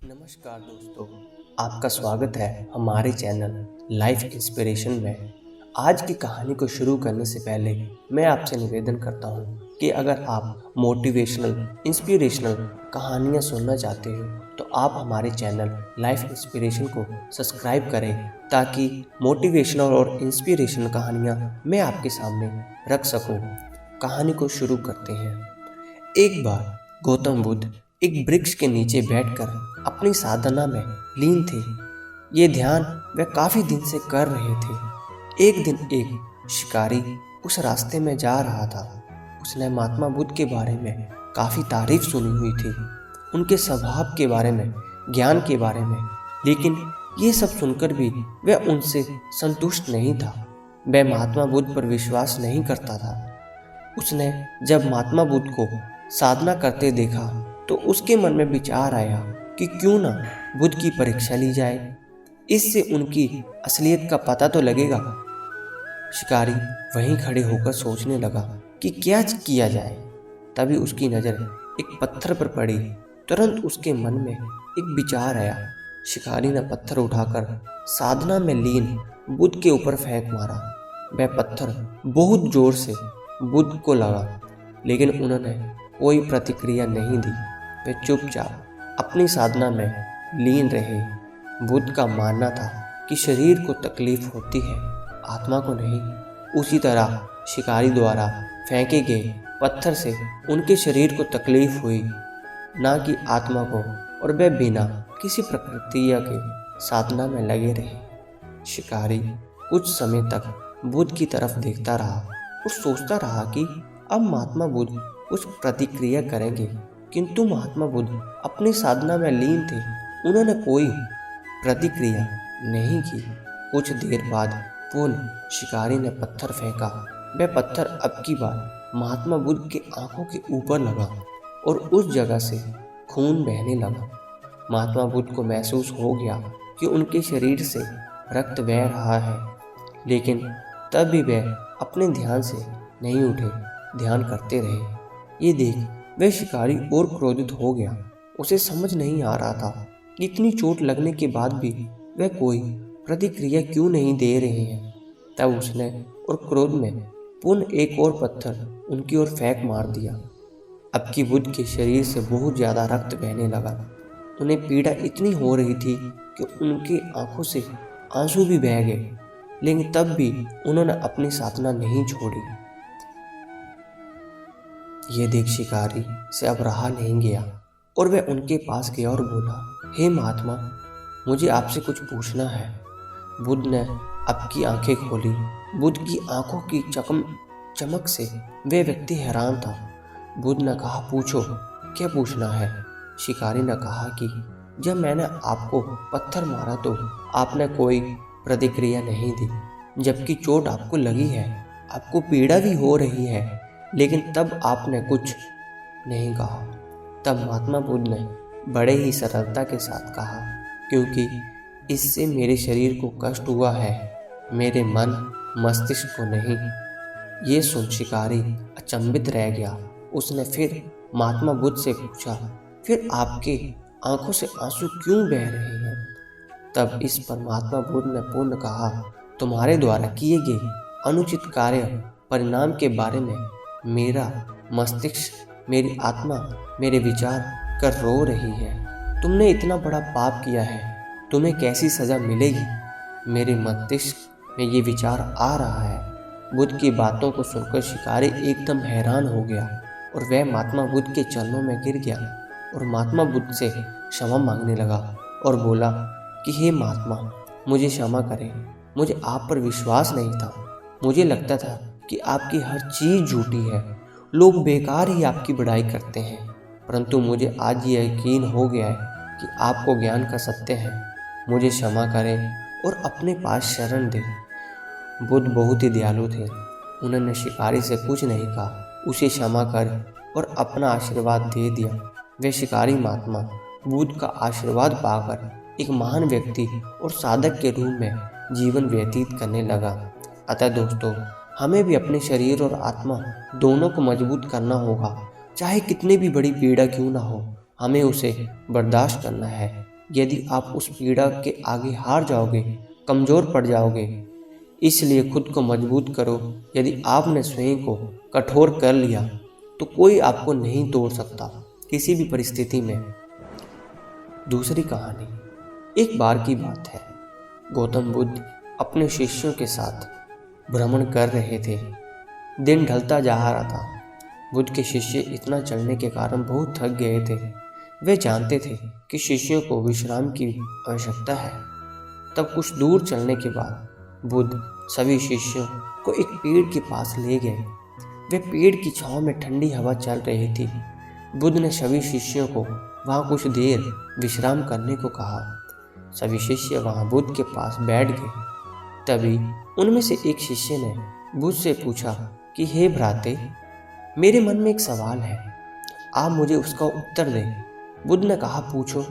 नमस्कार दोस्तों, आपका स्वागत है हमारे चैनल लाइफ इंस्पिरेशन में। आज की कहानी को शुरू करने से पहले मैं आपसे निवेदन करता हूँ कि अगर आप मोटिवेशनल, इंस्पिरेशनल कहानियाँ सुनना चाहते हो तो आप हमारे चैनल लाइफ इंस्पिरेशन को सब्सक्राइब करें ताकि मोटिवेशनल और इंस्पिरेशनल कहानियाँ मैं आपके सामने रख सकूँ। कहानी को शुरू करते हैं। एक बार गौतम बुद्ध एक वृक्ष के नीचे बैठकर अपनी साधना में लीन थे। ये ध्यान वे काफी दिन से कर रहे थे। एक दिन एक शिकारी उस रास्ते में जा रहा था। उसने महात्मा बुद्ध के बारे में काफी तारीफ सुनी हुई थी, उनके स्वभाव के बारे में, ज्ञान के बारे में, लेकिन ये सब सुनकर भी वह उनसे संतुष्ट नहीं था। वह महात्मा बुद्ध पर विश्वास नहीं करता था। उसने जब महात्मा बुद्ध को साधना करते देखा तो उसके मन में विचार आया कि क्यों ना बुद्ध की परीक्षा ली जाए, इससे उनकी असलियत का पता तो लगेगा। शिकारी वहीं खड़े होकर सोचने लगा कि क्या किया जाए। तभी उसकी नज़र एक पत्थर पर पड़ी। तुरंत उसके मन में एक विचार आया। शिकारी ने पत्थर उठाकर साधना में लीन बुद्ध के ऊपर फेंक मारा। वह पत्थर बहुत जोर से बुद्ध को लगा, लेकिन उन्होंने कोई प्रतिक्रिया नहीं दी। वे चुपचाप अपनी साधना में लीन रहे। बुद्ध का मानना था कि शरीर को तकलीफ होती है, आत्मा को नहीं। उसी तरह शिकारी द्वारा फेंके गए पत्थर से उनके शरीर को तकलीफ हुई, ना कि आत्मा को, और वे बिना किसी प्रतिक्रिया के साधना में लगे रहे। शिकारी कुछ समय तक बुद्ध की तरफ देखता रहा और सोचता रहा कि अब महात्मा बुद्ध कुछ प्रतिक्रिया करेंगे, किंतु महात्मा बुद्ध अपनी साधना में लीन थे। उन्होंने कोई प्रतिक्रिया नहीं की। कुछ देर बाद पुनः शिकारी ने पत्थर फेंका। वह पत्थर अब की बार महात्मा बुद्ध के आंखों के ऊपर लगा और उस जगह से खून बहने लगा। महात्मा बुद्ध को महसूस हो गया कि उनके शरीर से रक्त बह रहा है, लेकिन तब भी वह अपने ध्यान से नहीं उठे, ध्यान करते रहे। ये देख वह शिकारी और क्रोधित हो गया। उसे समझ नहीं आ रहा था कि इतनी चोट लगने के बाद भी वह कोई प्रतिक्रिया क्यों नहीं दे रहे हैं। तब उसने और क्रोध में पुनः एक और पत्थर उनकी ओर फेंक मार दिया। अब की बुद्ध के शरीर से बहुत ज़्यादा रक्त बहने लगा। उन्हें पीड़ा इतनी हो रही थी कि उनकी आंखों से आंसू भी बह गए, लेकिन तब भी उन्होंने अपनी साधना नहीं छोड़ी। ये देख शिकारी से अब रहा नहीं गया और वह उनके पास गया और बोला, हे महात्मा, मुझे आपसे कुछ पूछना है। बुद्ध ने अब की आंखें खोली। बुद्ध की आंखों की चमक से वह व्यक्ति हैरान था। बुद्ध ने कहा, पूछो, क्या पूछना है। शिकारी ने कहा कि जब मैंने आपको पत्थर मारा तो आपने कोई प्रतिक्रिया नहीं दी, जबकि चोट आपको लगी है, आपको पीड़ा भी हो रही है, लेकिन तब आपने कुछ नहीं कहा। तब महात्मा बुद्ध ने बड़े ही सरलता के साथ कहा, क्योंकि इससे मेरे शरीर को कष्ट हुआ है, मेरे मन मस्तिष्क को नहीं। ये सुन शिकारी अचंभित रह गया। उसने फिर महात्मा बुद्ध से पूछा, फिर आपके आंखों से आंसू क्यों बह रहे हैं। तब इस पर महात्मा बुद्ध ने पुनः कहा, तुम्हारे द्वारा किए गए अनुचित कार्य परिणाम के बारे में मेरा मस्तिष्क, मेरी आत्मा, मेरे विचार कर रो रही है। तुमने इतना बड़ा पाप किया है, तुम्हें कैसी सज़ा मिलेगी। मेरे मस्तिष्क में ये विचार आ रहा है। बुद्ध की बातों को सुनकर शिकारी एकदम हैरान हो गया और वह महात्मा बुद्ध के चरणों में गिर गया और महात्मा बुद्ध से क्षमा मांगने लगा और बोला कि हे महात्मा, मुझे क्षमा करें। मुझे आप पर विश्वास नहीं था। मुझे लगता था कि आपकी हर चीज़ झूठी है, लोग बेकार ही आपकी बड़ाई करते हैं, परंतु मुझे आज ये यकीन हो गया है कि आपको ज्ञान का सत्य है। मुझे क्षमा करें और अपने पास शरण दें। बुद्ध बहुत ही दयालु थे। उन्होंने शिकारी से कुछ नहीं कहा, उसे क्षमा कर और अपना आशीर्वाद दे दिया। वे शिकारी महात्मा बुद्ध का आशीर्वाद पाकर एक महान व्यक्ति और साधक के रूप में जीवन व्यतीत करने लगा। अतः दोस्तों, हमें भी अपने शरीर और आत्मा दोनों को मजबूत करना होगा। चाहे कितनी भी बड़ी पीड़ा क्यों ना हो, हमें उसे बर्दाश्त करना है। यदि आप उस पीड़ा के आगे हार जाओगे, कमज़ोर पड़ जाओगे। इसलिए खुद को मजबूत करो। यदि आपने स्वयं को कठोर कर लिया तो कोई आपको नहीं तोड़ सकता किसी भी परिस्थिति में। दूसरी कहानी। एक बार की बात है, गौतम बुद्ध अपने शिष्यों के साथ भ्रमण कर रहे थे। दिन ढलता जा रहा था। बुद्ध के शिष्य इतना चलने के कारण बहुत थक गए थे। वे जानते थे कि शिष्यों को विश्राम की आवश्यकता है। तब कुछ दूर चलने के बाद बुद्ध सभी शिष्यों को एक पेड़ के पास ले गए। वे पेड़ की छांव में ठंडी हवा चल रही थी। बुद्ध ने सभी शिष्यों को वहां कुछ देर विश्राम करने को कहा। सभी शिष्य वहां बुद्ध के पास बैठ गए। तभी उनमें से एक शिष्य ने बुद्ध से पूछा कि हे भ्राते, मेरे मन में एक सवाल है, आप मुझे उसका उत्तर दें। बुद्ध ने कहा, पूछो।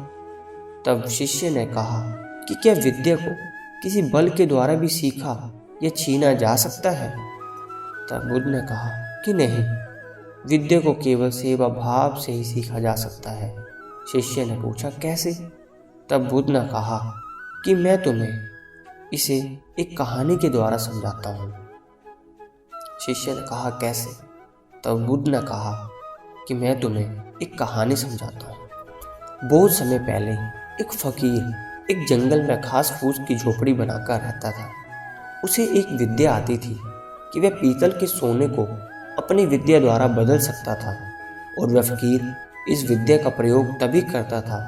तब शिष्य ने कहा कि क्या विद्या को किसी बल के द्वारा भी सीखा या छीना जा सकता है? तब बुद्ध ने कहा कि नहीं, विद्या को केवल सेवा भाव से ही सीखा जा सकता है। शिष्य ने पूछा, कैसे? तब बुद्ध ने कहा कि मैं तुम्हें इसे एक कहानी के द्वारा समझाता हूँ। शिष्य ने कहा, कैसे? तब बुद्ध ने कहा कि मैं तुम्हें एक कहानी समझाता हूँ। बहुत समय पहले एक फकीर एक जंगल में घास फूस की झोपड़ी बनाकर रहता था। उसे एक विद्या आती थी कि वह पीतल के सोने को अपनी विद्या द्वारा बदल सकता था, और वह फकीर इस विद्या का प्रयोग तभी करता था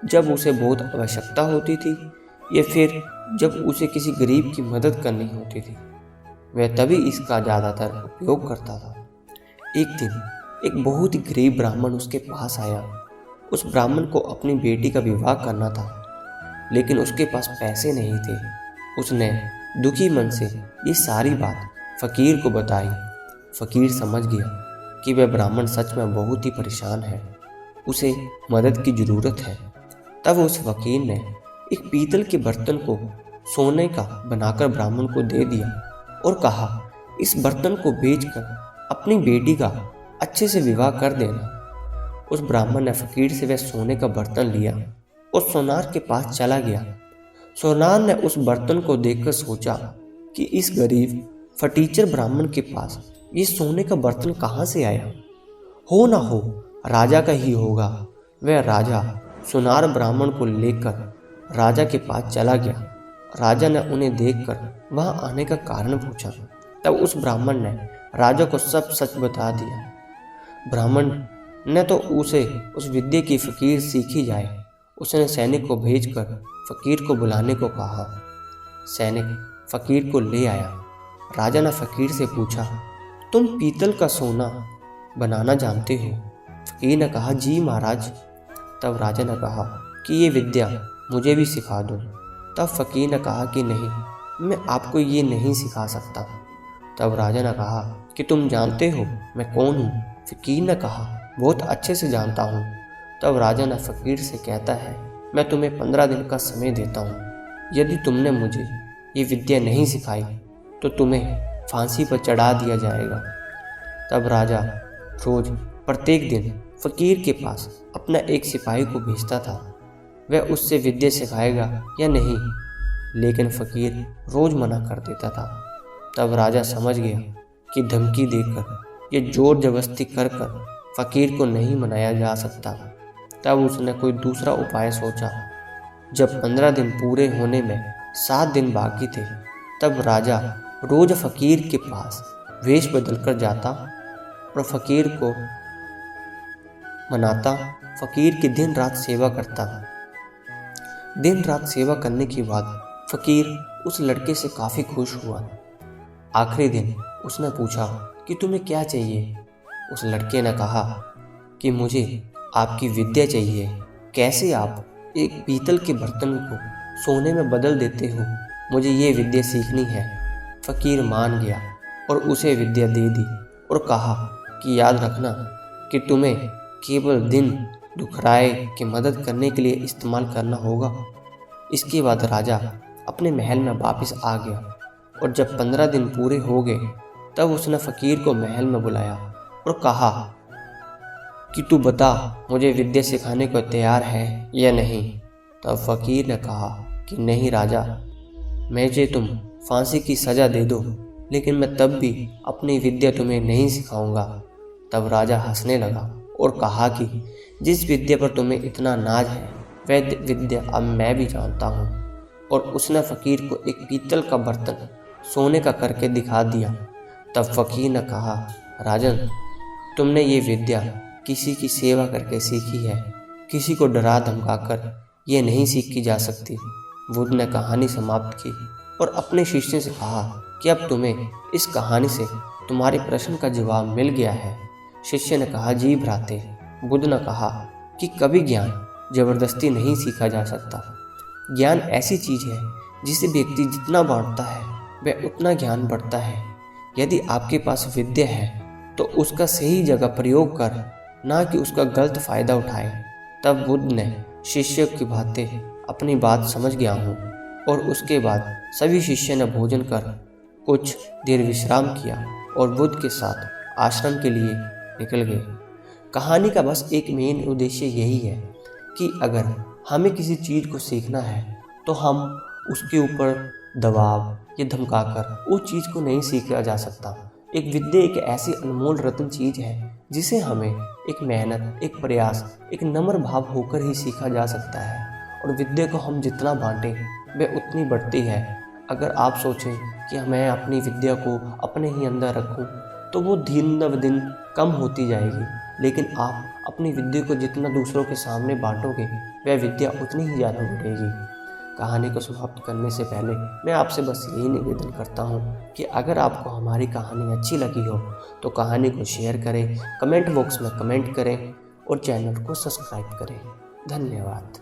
जब उसे बहुत आवश्यकता होती थी या फिर जब उसे किसी गरीब की मदद करनी होती थी। वह तभी इसका ज़्यादातर उपयोग करता था। एक दिन एक बहुत ही गरीब ब्राह्मण उसके पास आया। उस ब्राह्मण को अपनी बेटी का विवाह करना था, लेकिन उसके पास पैसे नहीं थे। उसने दुखी मन से ये सारी बात फकीर को बताई। फकीर समझ गया कि वह ब्राह्मण सच में बहुत ही परेशान है, उसे मदद की ज़रूरत है। तब उस फकीर ने एक पीतल के बर्तन को सोने का बनाकर ब्राह्मण को दे दिया और कहा, इस बर्तन को बेचकर अपनी बेटी का अच्छे से विवाह कर देना। उस ब्राह्मण ने फकीर से वह सोने का बर्तन लिया और सोनार के पास चला गया। सोनार ने उस बर्तन को देखकर सोचा कि इस गरीब फटीचर ब्राह्मण के पास ये सोने का बर्तन कहाँ से आया? हो ना हो राजा का ही होगा। वह राजा सोनार ब्राह्मण को लेकर राजा के पास चला गया। राजा ने उन्हें देखकर वहां आने का कारण पूछा। तब उस ब्राह्मण ने राजा को सब सच बता दिया। ब्राह्मण ने तो उसे उस विद्या की फकीर सीखी जाए। उसने सैनिक को भेजकर फकीर को बुलाने को कहा। सैनिक फकीर को ले आया। राजा ने फकीर से पूछा, तुम पीतल का सोना बनाना जानते हो? फकीर ने कहा, जी महाराज। तब राजा ने कहा कि ये विद्या मुझे भी सिखा दो। तब फकीर ने कहा कि नहीं, मैं आपको ये नहीं सिखा सकता। तब राजा ने कहा कि तुम जानते हो मैं कौन हूँ? फकीर ने कहा, बहुत अच्छे से जानता हूँ। तब राजा ने फकीर से कहता है, मैं तुम्हें 15 दिन का समय देता हूँ। यदि तुमने मुझे ये विद्या नहीं सिखाई तो तुम्हें फांसी पर चढ़ा दिया जाएगा। तब राजा रोज प्रत्येक दिन फकीर के पास अपना एक सिपाही को भेजता था। वह उससे विद्या सिखाएगा या नहीं, लेकिन फकीर रोज मना कर देता था। तब राजा समझ गया कि धमकी देकर ये जोर जबरदस्ती कर फकीर को नहीं मनाया जा सकता। तब उसने कोई दूसरा उपाय सोचा। जब 15 दिन पूरे होने में 7 दिन बाकी थे, तब राजा रोज फकीर के पास वेश बदल कर जाता और फकीर को मनाता। फकीर की दिन रात सेवा करता। दिन रात सेवा करने के बाद फकीर उस लड़के से काफ़ी खुश हुआ। आखिरी दिन उसने पूछा कि तुम्हें क्या चाहिए? उस लड़के ने कहा कि मुझे आपकी विद्या चाहिए। कैसे आप एक पीतल के बर्तन को सोने में बदल देते हो? मुझे ये विद्या सीखनी है। फकीर मान गया और उसे विद्या दे दी और कहा कि याद रखना कि तुम्हें केवल दिन दुखराए की मदद करने के लिए इस्तेमाल करना होगा। इसके बाद राजा अपने महल में वापस आ गया और जब 15 दिन पूरे हो गए तब उसने फकीर को महल में बुलाया और कहा कि तू बता, मुझे विद्या सिखाने को तैयार है या नहीं। तब फकीर ने कहा कि नहीं राजा, मुझे तुम फांसी की सज़ा दे दो, लेकिन मैं तब भी अपनी विद्या तुम्हें नहीं सिखाऊंगा। तब राजा हंसने लगा और कहा कि जिस विद्या पर तुम्हें इतना नाज है वह विद्या अब मैं भी जानता हूँ। और उसने फकीर को एक पीतल का बर्तन सोने का करके दिखा दिया। तब फकीर ने कहा, राजन, तुमने ये विद्या किसी की सेवा करके सीखी है, किसी को डरा धमकाकर ये नहीं सीखी जा सकती। बुद्ध ने कहानी समाप्त की और अपने शिष्य से कहा कि अब तुम्हें इस कहानी से तुम्हारे प्रश्न का जवाब मिल गया है। शिष्य ने कहा, जी भ्राते। बुद्ध ने कहा कि कभी ज्ञान जबरदस्ती नहीं सीखा जा सकता। ज्ञान ऐसी चीज़ है जिसे व्यक्ति जितना बांटता है वह उतना ज्ञान बढ़ता है। यदि आपके पास विद्या है तो उसका सही जगह प्रयोग कर, ना कि उसका गलत फ़ायदा उठाए। तब बुद्ध ने शिष्य की बातें अपनी बात समझ गया हूँ। और उसके बाद सभी शिष्य ने भोजन कर कुछ देर विश्राम किया और बुद्ध के साथ आश्रम के लिए निकल गए। कहानी का बस एक मेन उद्देश्य यही है कि अगर हमें किसी चीज़ को सीखना है तो हम उसके ऊपर दबाव या धमकाकर उस चीज़ को नहीं सीखा जा सकता। एक विद्या एक ऐसी अनमोल रत्न चीज़ है जिसे हमें एक मेहनत, एक प्रयास, एक नम्र भाव होकर ही सीखा जा सकता है। और विद्या को हम जितना बांटें वह उतनी बढ़ती है। अगर आप सोचें कि मैं अपनी विद्या को अपने ही अंदर रखूं तो वो दिन ब दिन कम होती जाएगी, लेकिन आप अपनी विद्या को जितना दूसरों के सामने बांटोगे वह विद्या उतनी ही ज़्यादा बढ़ेगी। कहानी को समाप्त करने से पहले मैं आपसे बस यही निवेदन करता हूँ कि अगर आपको हमारी कहानी अच्छी लगी हो तो कहानी को शेयर करें, कमेंट बॉक्स में कमेंट करें और चैनल को सब्सक्राइब करें। धन्यवाद।